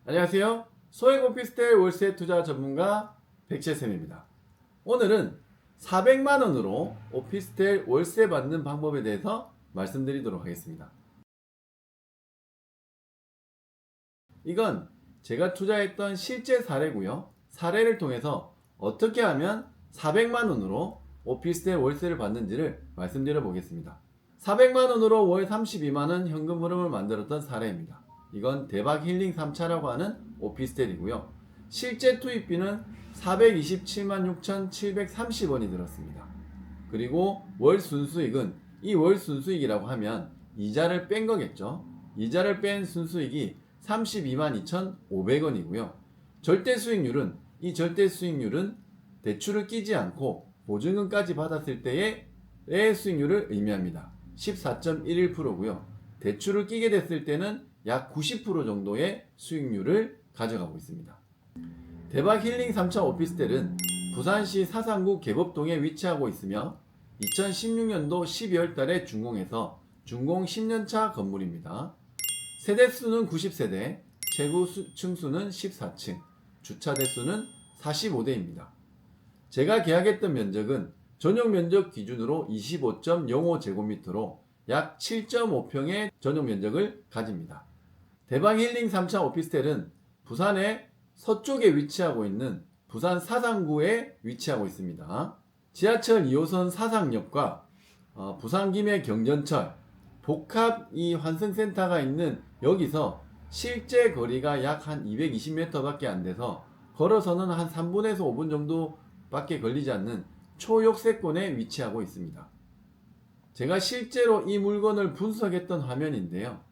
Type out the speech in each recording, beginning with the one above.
안녕하세요. 소액 오피스텔 월세 투자 전문가 백채쌤입니다. 오늘은 400만원으로 오피스텔 월세 받는 방법에 대해서 말씀드리도록 하겠습니다. 이건 제가 투자했던 실제 사례고요. 사례를 통해서 어떻게 하면 400만원으로 오피스텔 월세를 받는지를 말씀드려 보겠습니다. 400만원으로 월 32만원 현금 흐름을 만들었던 사례입니다. 이건 대박 힐링 3차라고 하는 오피스텔이고요. 실제 투입비는 427만 6,730원이 들었습니다. 그리고 월 순수익은 이 월 순수익이라고 하면 이자를 뺀 거겠죠. 이자를 뺀 순수익이 32만 2,500원이고요. 절대 수익률은 대출을 끼지 않고 보증금까지 받았을 때의 수익률을 의미합니다. 14.11%고요. 대출을 끼게 됐을 때는 약 90% 정도의 수익률을 가져가고 있습니다. 대박 힐링 3차 오피스텔은 부산시 사상구 계법동에 위치하고 있으며 2016년도 12월 달에 준공해서 준공 10년차 건물입니다. 세대수는 90세대, 최고층수는 14층, 주차 대수는 45대입니다. 제가 계약했던 면적은 전용 면적 기준으로 25.05제곱미터로 약 7.5평의 전용 면적을 가집니다. 대박 힐링 3차 오피스텔은 부산의 서쪽에 위치하고 있는 부산 사상구에 위치하고 있습니다. 지하철 2호선 사상역과 부산 김해 경전철 복합 이 환승센터가 있는 여기서 실제 거리가 약 한 220m 밖에 안 돼서 걸어서는 한 3분에서 5분 정도 밖에 걸리지 않는 초역세권에 위치하고 있습니다. 제가 실제로 이 물건을 분석했던 화면인데요.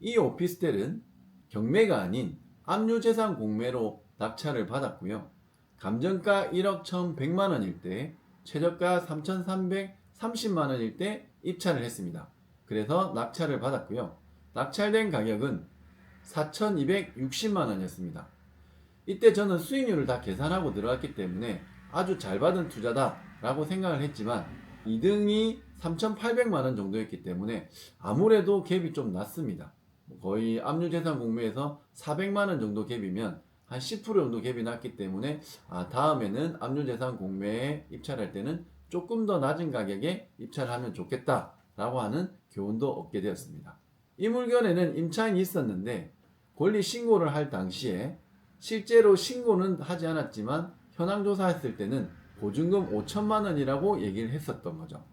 이 오피스텔은 경매가 아닌 압류재산 공매로 낙찰을 받았고요. 감정가 1억 1,100만원일 때, 최저가 3,330만원일 때 입찰을 했습니다. 그래서 낙찰을 받았고요. 낙찰된 가격은 4,260만원이었습니다. 이때 저는 수익률을 다 계산하고 들어갔기 때문에 아주 잘 받은 투자다라고 생각을 했지만 2등이 3,800만원 정도였기 때문에 아무래도 갭이 좀 낮습니다. 거의 압류재산 공매에서 400만원 정도 갭이면 한 10% 정도 갭이 났기 때문에 다음에는 압류재산 공매에 입찰할 때는 조금 더 낮은 가격에 입찰하면 좋겠다라고 하는 교훈도 얻게 되었습니다. 이 물건에는 임차인이 있었는데 권리 신고를 할 당시에 실제로 신고는 하지 않았지만 현황 조사했을 때는 보증금 5천만원이라고 얘기를 했었던 거죠.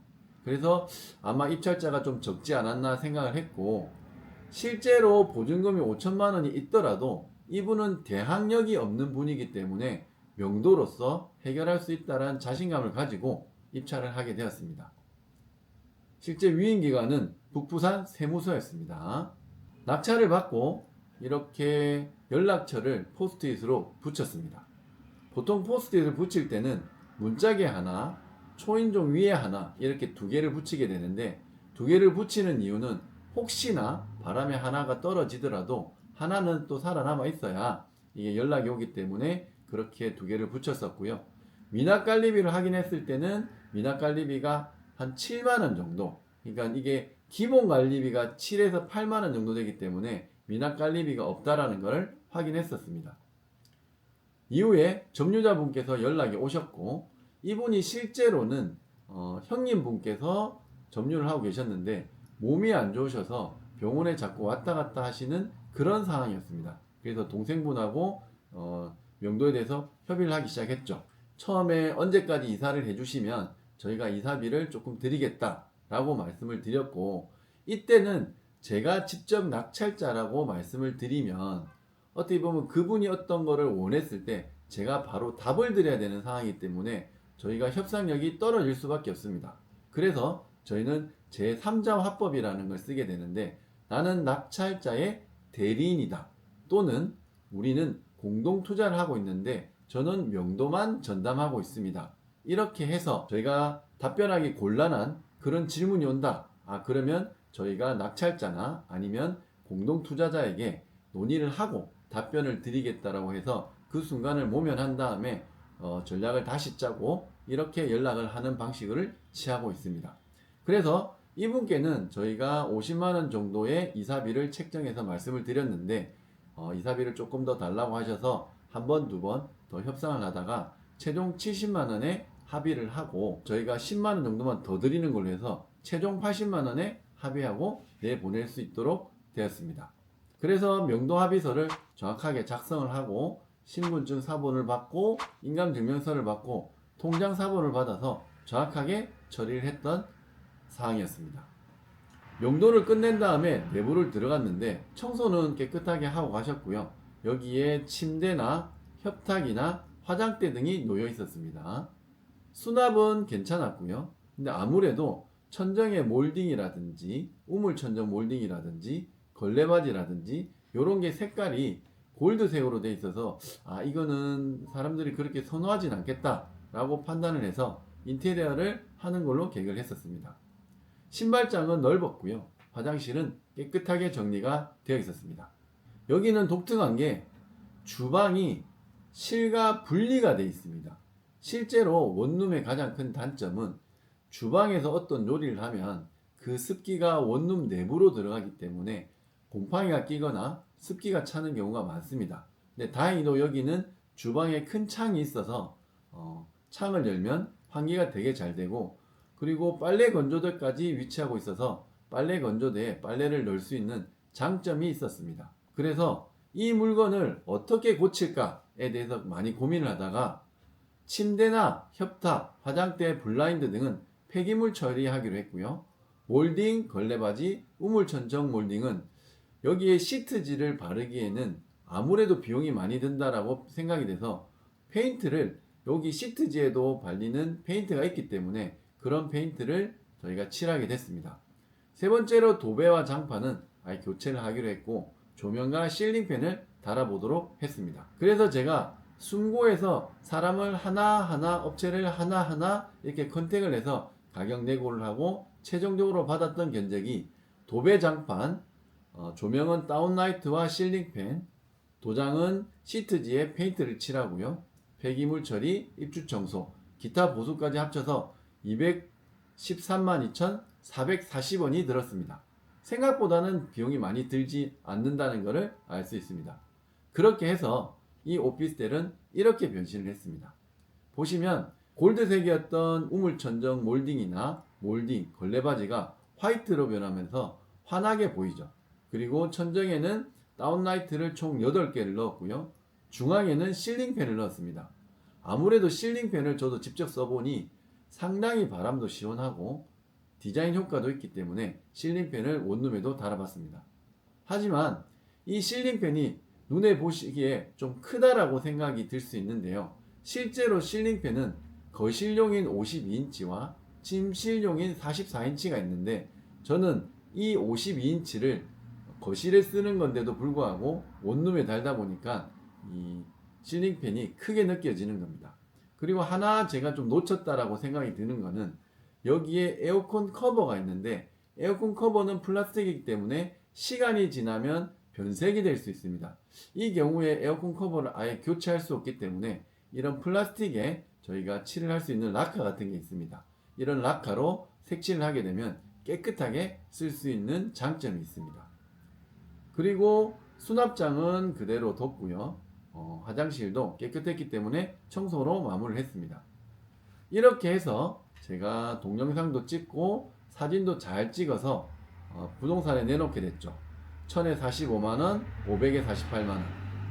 그래서 아마 입찰자가 좀 적지 않았나 생각을 했고, 실제로 보증금이 5천만원이 있더라도 이분은 대항력이 없는 분이기 때문에 명도로서 해결할 수 있다는 자신감을 가지고 입찰을 하게 되었습니다. 실제 위임기관은 북부산 세무서였습니다. 낙찰을 받고 이렇게 연락처를 포스트잇으로 붙였습니다. 보통 포스트잇을 붙일 때는 문짝에 하나, 초인종 위에 하나 이렇게 두 개를 붙이게 되는데, 두 개를 붙이는 이유는 혹시나 바람에 하나가 떨어지더라도 하나는 또 살아남아 있어야 이게 연락이 오기 때문에 그렇게 두 개를 붙였었고요. 미납관리비를 확인했을 때는 미납관리비가 한 7만원 정도, 그러니까 이게 기본 관리비가 7에서 8만원 정도 되기 때문에 미납관리비가 없다라는 걸 확인했었습니다. 이후에 점유자분께서 연락이 오셨고, 이분이 실제로는 형님분께서 점유를 하고 계셨는데 몸이 안 좋으셔서 병원에 자꾸 왔다 갔다 하시는 그런 상황이었습니다. 그래서 동생분하고 명도에 대해서 협의를 하기 시작했죠. 처음에 언제까지 이사를 해주시면 저희가 이사비를 조금 드리겠다라고 말씀을 드렸고, 이때는 제가 직접 낙찰자라고 말씀을 드리면 어떻게 보면 그분이 어떤 거를 원했을 때 제가 바로 답을 드려야 되는 상황이기 때문에 저희가 협상력이 떨어질 수밖에 없습니다. 그래서 저희는 제3자 화법이라는 걸 쓰게 되는데, 나는 낙찰자의 대리인이다, 또는 우리는 공동 투자를 하고 있는데 저는 명도만 전담하고 있습니다. 이렇게 해서 저희가 답변하기 곤란한 그런 질문이 온다. 그러면 저희가 낙찰자나 아니면 공동 투자자에게 논의를 하고 답변을 드리겠다라고 해서 그 순간을 모면한 다음에 전략을 다시 짜고 이렇게 연락을 하는 방식을 취하고 있습니다. 그래서 이분께는 저희가 50만원 정도의 이사비를 책정해서 말씀을 드렸는데 이사비를 조금 더 달라고 하셔서 한 번, 두 번 더 협상을 하다가 최종 70만 원에 합의를 하고 저희가 10만 원 정도만 더 드리는 걸로 해서 최종 80만 원에 합의하고 내보낼 수 있도록 되었습니다. 그래서 명도 합의서를 정확하게 작성을 하고 신분증 사본을 받고 인감증명서를 받고 통장 사본을 받아서 정확하게 처리를 했던 사항이었습니다. 명도를 끝낸 다음에 내부를 들어갔는데 청소는 깨끗하게 하고 가셨고요. 여기에 침대나 협탁이나 화장대 등이 놓여 있었습니다. 수납은 괜찮았고요. 근데 아무래도 천정의 몰딩이라든지 우물 천정 몰딩이라든지 걸레바지라든지 이런 게 색깔이 골드색으로 되어 있어서 이거는 사람들이 그렇게 선호하진 않겠다 라고 판단을 해서 인테리어를 하는 걸로 계획을 했었습니다. 신발장은 넓었고요. 화장실은 깨끗하게 정리가 되어 있었습니다. 여기는 독특한 게 주방이 실과 분리가 되어 있습니다. 실제로 원룸의 가장 큰 단점은 주방에서 어떤 요리를 하면 그 습기가 원룸 내부로 들어가기 때문에 곰팡이가 끼거나 습기가 차는 경우가 많습니다. 근데 다행히도 여기는 주방에 큰 창이 있어서 창을 열면 환기가 되게 잘 되고, 그리고 빨래 건조대까지 위치하고 있어서 빨래 건조대에 빨래를 넣을 수 있는 장점이 있었습니다. 그래서 이 물건을 어떻게 고칠까에 대해서 많이 고민을 하다가 침대나 협탁, 화장대, 블라인드 등은 폐기물 처리하기로 했고요. 몰딩, 걸레바지, 우물천정 몰딩은 여기에 시트지를 바르기에는 아무래도 비용이 많이 든다라고 생각이 돼서 페인트를 여기 시트지에도 발리는 페인트가 있기 때문에 그런 페인트를 저희가 칠하게 됐습니다. 세 번째로 도배와 장판은 아예 교체를 하기로 했고 조명과 실링팬을 달아보도록 했습니다. 그래서 제가 숨고에서 사람을 하나하나 업체를 하나하나 이렇게 컨택을 해서 가격 내고를 하고 최종적으로 받았던 견적이 도배 장판, 조명은 다운라이트와 실링팬, 도장은 시트지에 페인트를 칠하고요. 폐기물 처리, 입주 청소, 기타 보수까지 합쳐서 213만 2,440원이 들었습니다. 생각보다는 비용이 많이 들지 않는다는 것을 알 수 있습니다. 그렇게 해서 이 오피스텔은 이렇게 변신을 했습니다. 보시면 골드색이었던 우물천정 몰딩이나 몰딩, 걸레바지가 화이트로 변하면서 환하게 보이죠. 그리고 천정에는 다운라이트를 총 8개를 넣었고요. 중앙에는 실링팬을 넣었습니다. 아무래도 실링팬을 저도 직접 써보니 상당히 바람도 시원하고 디자인 효과도 있기 때문에 실링팬을 원룸에도 달아봤습니다. 하지만 이 실링팬이 눈에 보시기에 좀 크다라고 생각이 들 수 있는데요. 실제로 실링팬은 거실용인 52인치와 침실용인 44인치가 있는데 저는 이 52인치를 거실에 쓰는 건데도 불구하고 원룸에 달다 보니까 이 실링팬이 크게 느껴지는 겁니다. 그리고 하나 제가 좀 놓쳤다라고 생각이 드는 거는 여기에 에어컨 커버가 있는데 에어컨 커버는 플라스틱이기 때문에 시간이 지나면 변색이 될 수 있습니다. 이 경우에 에어컨 커버를 아예 교체할 수 없기 때문에 이런 플라스틱에 저희가 칠을 할 수 있는 락카 같은 게 있습니다. 이런 락카로 색칠을 하게 되면 깨끗하게 쓸 수 있는 장점이 있습니다. 그리고 수납장은 그대로 뒀고요. 화장실도 깨끗했기 때문에 청소로 마무리를 했습니다. 이렇게 해서 제가 동영상도 찍고 사진도 잘 찍어서 부동산에 내놓게 됐죠. 1000에 45만원, 500에 48만원.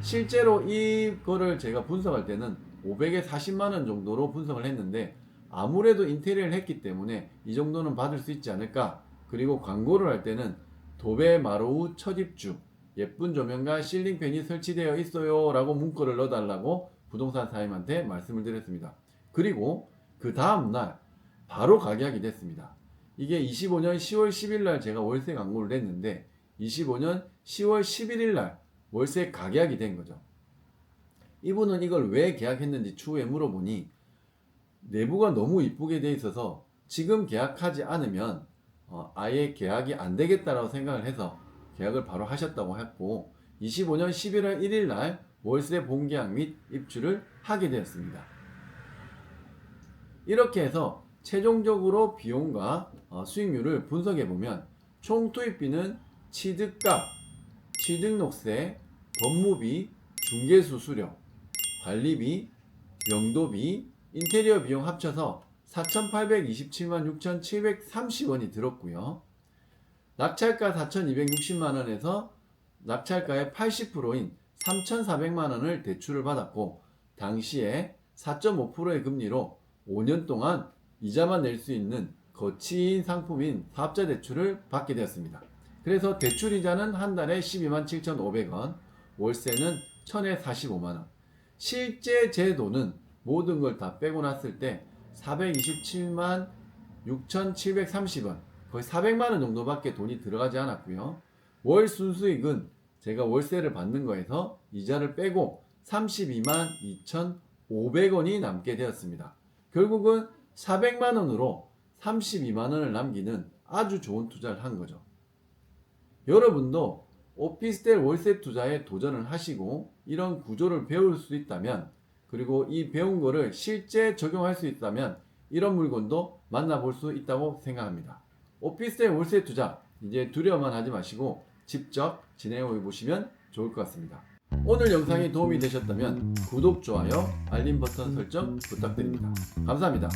실제로 이거를 제가 분석할 때는 500에 40만원 정도로 분석을 했는데 아무래도 인테리어를 했기 때문에 이 정도는 받을 수 있지 않을까. 그리고 광고를 할 때는 도배 마루우 첫 입주, 예쁜 조명과 실링팬이 설치되어 있어요 라고 문구를 넣어달라고 부동산 사장님한테 말씀을 드렸습니다. 그리고 그 다음날 바로 가계약이 됐습니다. 이게 25년 10월 10일 날 제가 월세 광고를 냈는데 25년 10월 11일 날 월세 가계약이 된 거죠. 이분은 이걸 왜 계약했는지 추후에 물어보니 내부가 너무 이쁘게 돼 있어서 지금 계약하지 않으면 아예 계약이 안 되겠다라고 생각을 해서 계약을 바로 하셨다고 했고 25년 11월 1일 날 월세 본계약 및 입주를 하게 되었습니다. 이렇게 해서 최종적으로 비용과 수익률을 분석해 보면 총 투입비는 취득값, 취득록세, 법무비, 중개수수료, 관리비, 명도비, 인테리어 비용 합쳐서 4,827만 6,730원이 들었고요. 낙찰가 4,260만원에서 낙찰가의 80%인 3,400만원을 대출을 받았고 당시에 4.5%의 금리로 5년 동안 이자만 낼 수 있는 거치인 상품인 사업자 대출을 받게 되었습니다. 그래서 대출이자는 한 달에 12만 7,500원, 월세는 1,000에 45만원. 실제 제 돈은 모든 걸 다 빼고 났을 때 427만 6,730원, 거의 400만원 정도밖에 돈이 들어가지 않았고요. 월 순수익은 제가 월세를 받는 거에서 이자를 빼고 32만 2,500원이 남게 되었습니다. 결국은 400만원으로 32만원을 남기는 아주 좋은 투자를 한 거죠. 여러분도 오피스텔 월세 투자에 도전을 하시고 이런 구조를 배울 수 있다면, 그리고 이 배운 거를 실제 적용할 수 있다면 이런 물건도 만나볼 수 있다고 생각합니다. 오피스텔 월세 투자 이제 두려워만 하지 마시고 직접 진행해 보시면 좋을 것 같습니다. 오늘 영상이 도움이 되셨다면 구독, 좋아요, 알림 버튼 설정 부탁드립니다. 감사합니다.